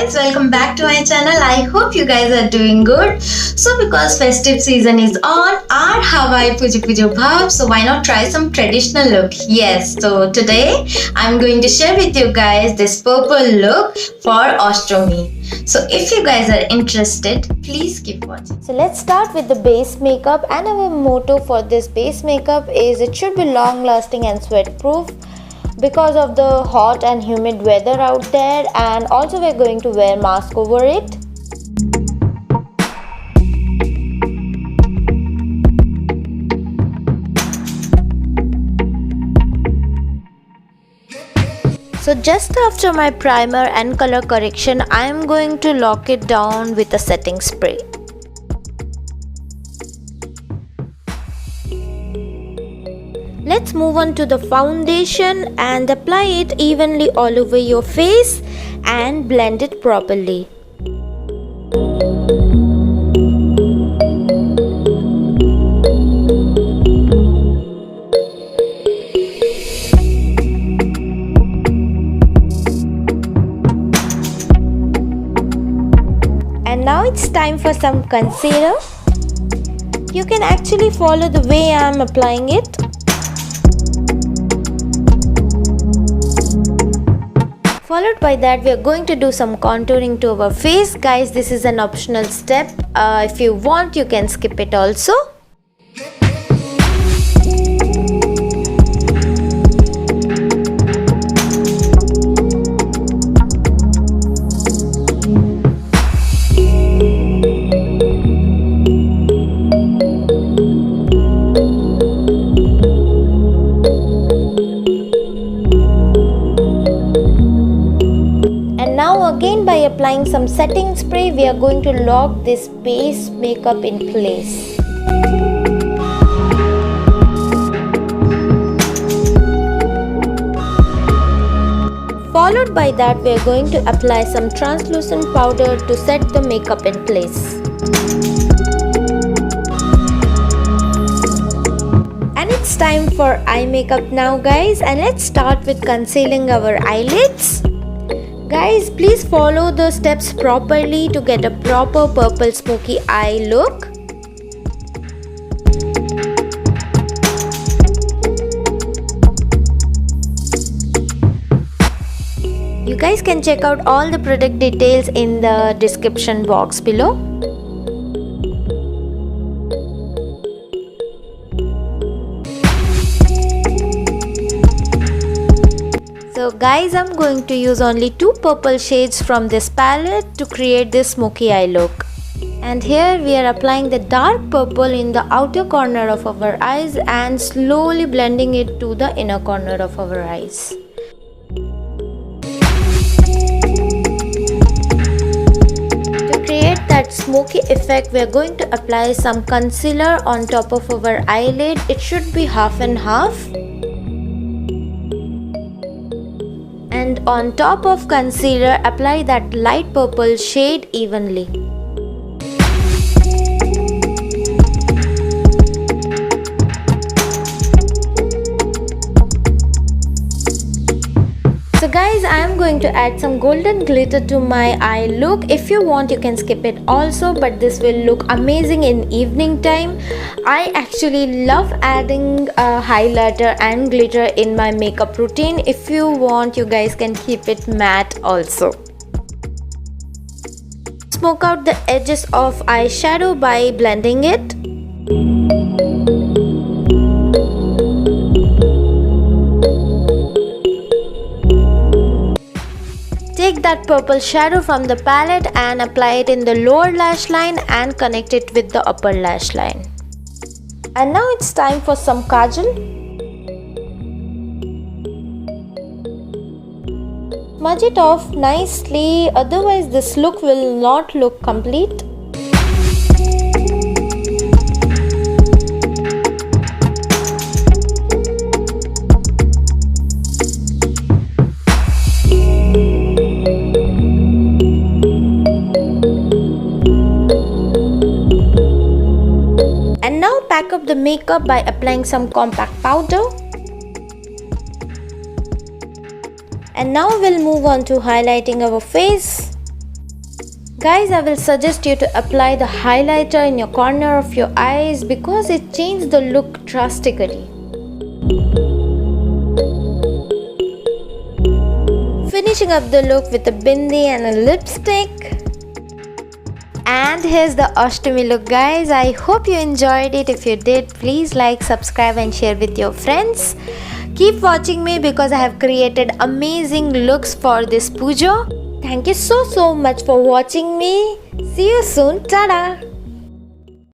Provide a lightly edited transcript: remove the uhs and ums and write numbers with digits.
guys, welcome back to my channel. I hope you guys are doing good. So because festive season is on, our Hawaii Puja Bhav, so why not try some traditional look? Yes, so today I'm going to share with you guys this purple look for Ashtami. So if you guys are interested, please keep watching. So let's start with the base makeup, and our motto for this base makeup is it should be long lasting and sweat proof because of the hot and humid weather out there, and also we're going to wear mask over it. So just after my primer and color correction, I am going to lock it down with a setting spray. Let's move on to the foundation and apply it evenly all over your face and blend it properly. And now it's time for some concealer. You can actually follow the way I am applying it. Followed by that, we are going to do some contouring to our face. Guys, this is an optional step. If you want, you can skip it also. Again, by applying some setting spray, we are going to lock this base makeup in place. Followed by that, we are going to apply some translucent powder to set the makeup in place. And it's time for eye makeup now, guys, and let's start with concealing our eyelids. Guys, please follow the steps properly to get a proper purple smoky eye look. You guys can check out all the product details in the description box below. So guys, I'm going to use only two purple shades from this palette to create this smoky eye look. And here we are applying the dark purple in the outer corner of our eyes and slowly blending it to the inner corner of our eyes. To create that smoky effect, we are going to apply some concealer on top of our eyelid. It should be half and half. And on top of concealer, apply that light purple shade evenly. So guys, I am going to add some golden glitter to my eye look. If you want, you can skip it also, but this will look amazing in evening time. I actually love adding highlighter and glitter in my makeup routine. If you want, you guys can keep it matte also. Smoke out the edges of eyeshadow by blending it. Take that purple shadow from the palette and apply it in the lower lash line and connect it with the upper lash line. And now it's time for some kajal. Smudge it off nicely, otherwise this look will not look complete. And now pack up the makeup by applying some compact powder. And now we'll move on to highlighting our face. Guys, I will suggest you to apply the highlighter in your corner of your eyes because it changed the look drastically. Finishing up the look with a bindi and a lipstick. And here's the Ashtami look, guys. I hope you enjoyed it. If you did, please like, subscribe and share with your friends. Keep watching me because I have created amazing looks for this puja. Thank you so much for watching me. See you soon. Tada!